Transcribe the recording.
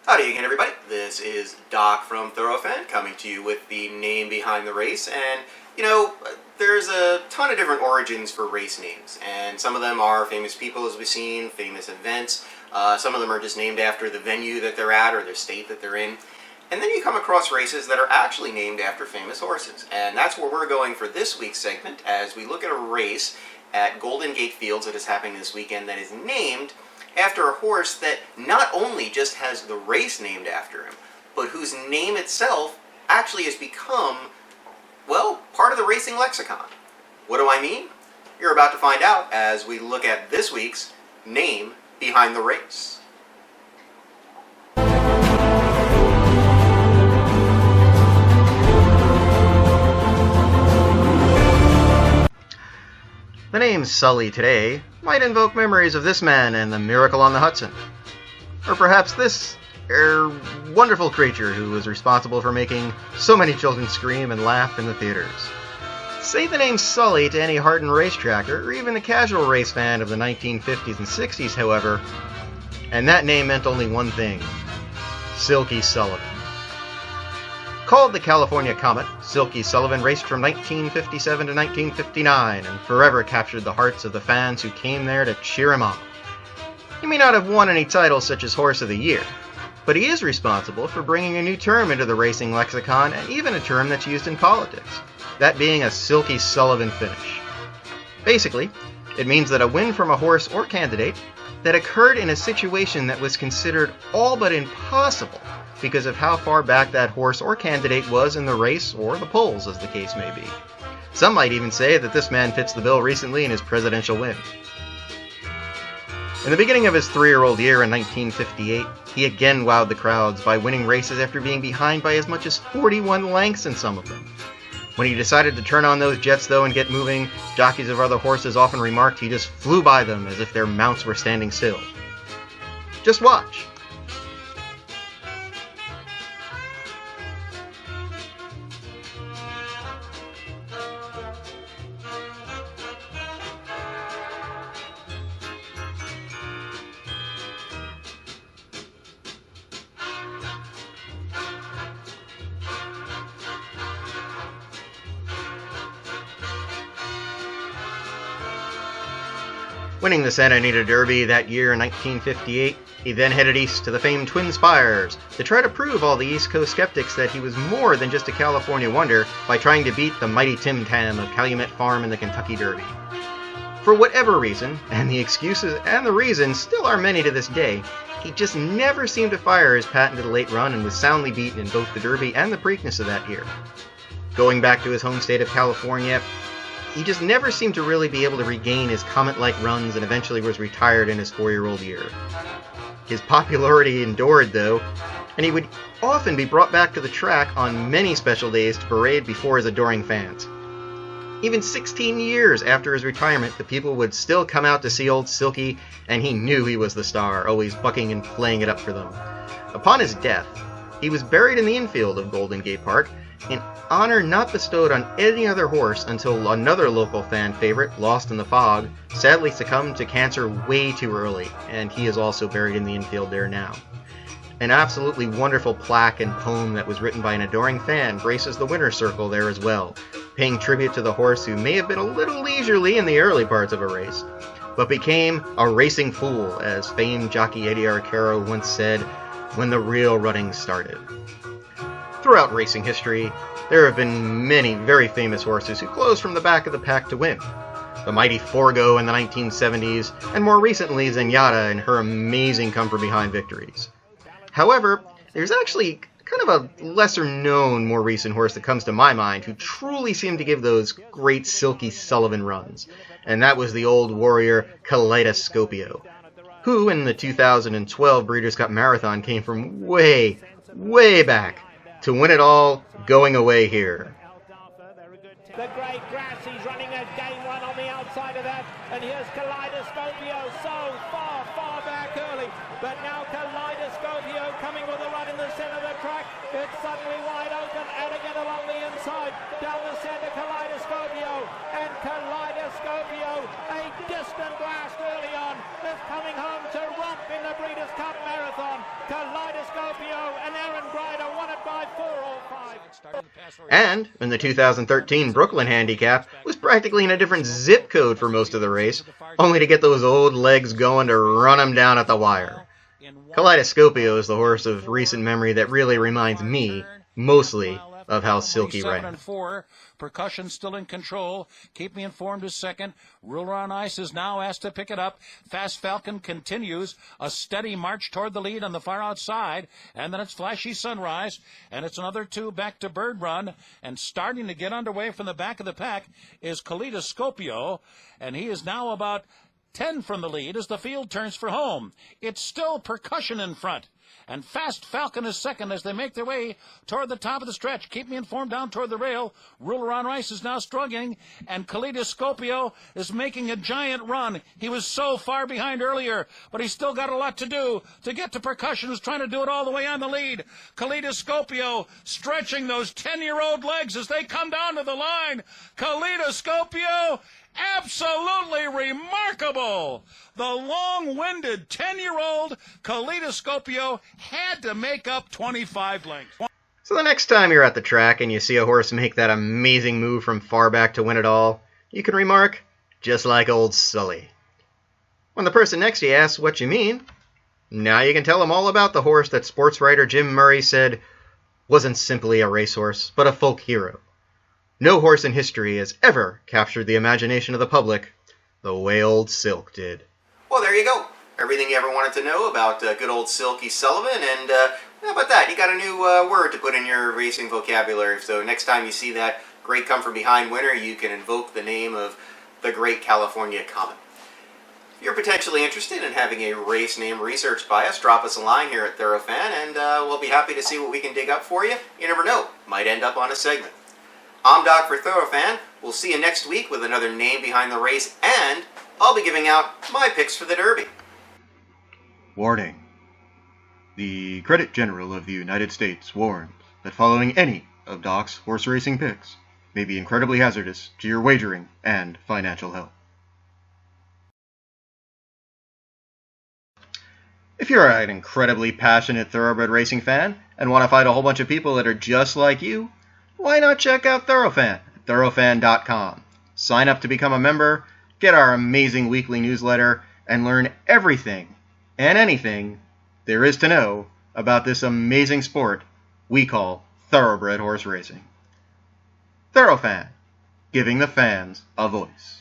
Howdy again, everybody. This is Doc from Thorofan coming to you with the name behind the race. And, there's a ton of different origins for race names. And some of them are famous people, as we've seen, famous events. Some of them are just named after the venue that they're at or the state that they're in. And then you come across races that are actually named after famous horses. And that's where we're going for this week's segment as we look at a race at Golden Gate Fields that is happening this weekend that is named after a horse that not only just has the race named after him, but whose name itself actually has become, well, part of the racing lexicon. What do I mean? You're about to find out as we look at this week's Name Behind the Race. The name Sully today might invoke memories of this man and the Miracle on the Hudson. Or perhaps this wonderful creature who was responsible for making so many children scream and laugh in the theaters. Say the name Sully to any hardened racetracker or even a casual race fan of the 1950s and 60s, however, and that name meant only one thing: Silky Sullivan. Called the California Comet, Silky Sullivan raced from 1957 to 1959 and forever captured the hearts of the fans who came there to cheer him on. He may not have won any titles such as Horse of the Year, but he is responsible for bringing a new term into the racing lexicon and even a term that's used in politics, that being a Silky Sullivan finish. Basically, it means that a win from a horse or candidate that occurred in a situation that was considered all but impossible because of how far back that horse or candidate was in the race or the polls, as the case may be. Some might even say that this man fits the bill recently in his presidential win. In the beginning of his 3-year-old year in 1958, he again wowed the crowds by winning races after being behind by as much as 41 lengths in some of them. When he decided to turn on those jets, though, and get moving, jockeys of other horses often remarked he just flew by them as if their mounts were standing still. Just watch. Winning the Santa Anita Derby that year in 1958, he then headed east to the famed Twin Spires to try to prove all the East Coast skeptics that he was more than just a California wonder by trying to beat the mighty Tim Tam of Calumet Farm in the Kentucky Derby. For whatever reason, and the excuses and the reasons still are many to this day, he just never seemed to fire his patented late run and was soundly beaten in both the Derby and the Preakness of that year. Going back to his home state of California, he just never seemed to really be able to regain his comet-like runs and eventually was retired in his 4-year-old year. His popularity endured, though, and he would often be brought back to the track on many special days to parade before his adoring fans. Even 16 years after his retirement, the people would still come out to see old Silky, and he knew he was the star, always bucking and playing it up for them. Upon his death, he was buried in the infield of Golden Gate Park, an honor not bestowed on any other horse until another local fan favorite, Lost in the Fog, sadly succumbed to cancer way too early, and he is also buried in the infield there now. An absolutely wonderful plaque and poem that was written by an adoring fan graces the winner's circle there as well, paying tribute to the horse who may have been a little leisurely in the early parts of a race, but became a racing fool, as famed jockey Eddie Arcaro once said, when the real running started. Throughout racing history, there have been many very famous horses who closed from the back of the pack to win. The mighty Forgo in the 1970s, and more recently Zenyatta in her amazing come-from-behind victories. However, there's actually kind of a lesser-known, more recent horse that comes to my mind who truly seemed to give those great Silky Sullivan runs, and that was the old warrior Kaleidoscopio, who in the 2012 Breeders' Cup Marathon came from way, way back to win it all going away here. The great grass, he's running a game one on the outside of that, and here's Kaleidoscopio so far, far back early, but now Kaleidoscopio coming with a run in the centre of the track. It's suddenly wide open, and again along the inside, down the centre, Kaleidoscopio, and Kaleidoscopio, a distant blast early on, is coming home to romp in the Breeders' Cup Marathon. Kaleidoscopio And in the 2013 Brooklyn Handicap, was practically in a different zip code for most of the race, only to get those old legs going to run him down at the wire. Kaleidoscopio is the horse of recent memory that really reminds me, mostly, of how Silky ran. Percussion still in control. Keep Me Informed is second. Ruler on Ice is now asked to pick it up. Fast Falcon continues a steady march toward the lead on the far outside. And then it's Flashy Sunrise. And it's another two back to Bird Run. And starting to get underway from the back of the pack is Kaleidoscopio. And he is now about 10 from the lead as the field turns for home. It's still Percussion in front. And Fast Falcon is second as they make their way toward the top of the stretch. Keep Me Informed down toward the rail. Ruler on Ice is now struggling, and Kaleidoscopio is making a giant run. He was so far behind earlier, but he's still got a lot to do to get to Percussion, who's trying to do it all the way on the lead. Kaleidoscopio stretching those 10-year-old legs as they come down to the line. Kaleidoscopio, absolutely remarkable. The long-winded 10-year-old Kaleidoscopio had to make up 25 lengths. So the next time you're at the track and you see a horse make that amazing move from far back to win it all, you can remark, just like old Sully. When the person next to you asks what you mean, now you can tell them all about the horse that sports writer Jim Murray said wasn't simply a racehorse, but a folk hero. No horse in history has ever captured the imagination of the public the way old Silk did. Well, there you go. Everything you ever wanted to know about good old Silky Sullivan, and how about that? You got a new word to put in your racing vocabulary, so next time you see that great come-from-behind winner, you can invoke the name of the great California Comet. If you're potentially interested in having a race name researched by us, drop us a line here at Thorofan, and we'll be happy to see what we can dig up for you. You never know, might end up on a segment. I'm Doc for Thorofan. We'll see you next week with another name behind the race, and I'll be giving out my picks for the Derby. Warning. The Credit General of the United States warns that following any of Doc's horse racing picks may be incredibly hazardous to your wagering and financial health. If you're an incredibly passionate thoroughbred racing fan and want to find a whole bunch of people that are just like you, why not check out Thorofan at Thorofan.com. Sign up to become a member, get our amazing weekly newsletter, and learn everything and anything there is to know about this amazing sport we call thoroughbred horse racing. Thorofan, giving the fans a voice.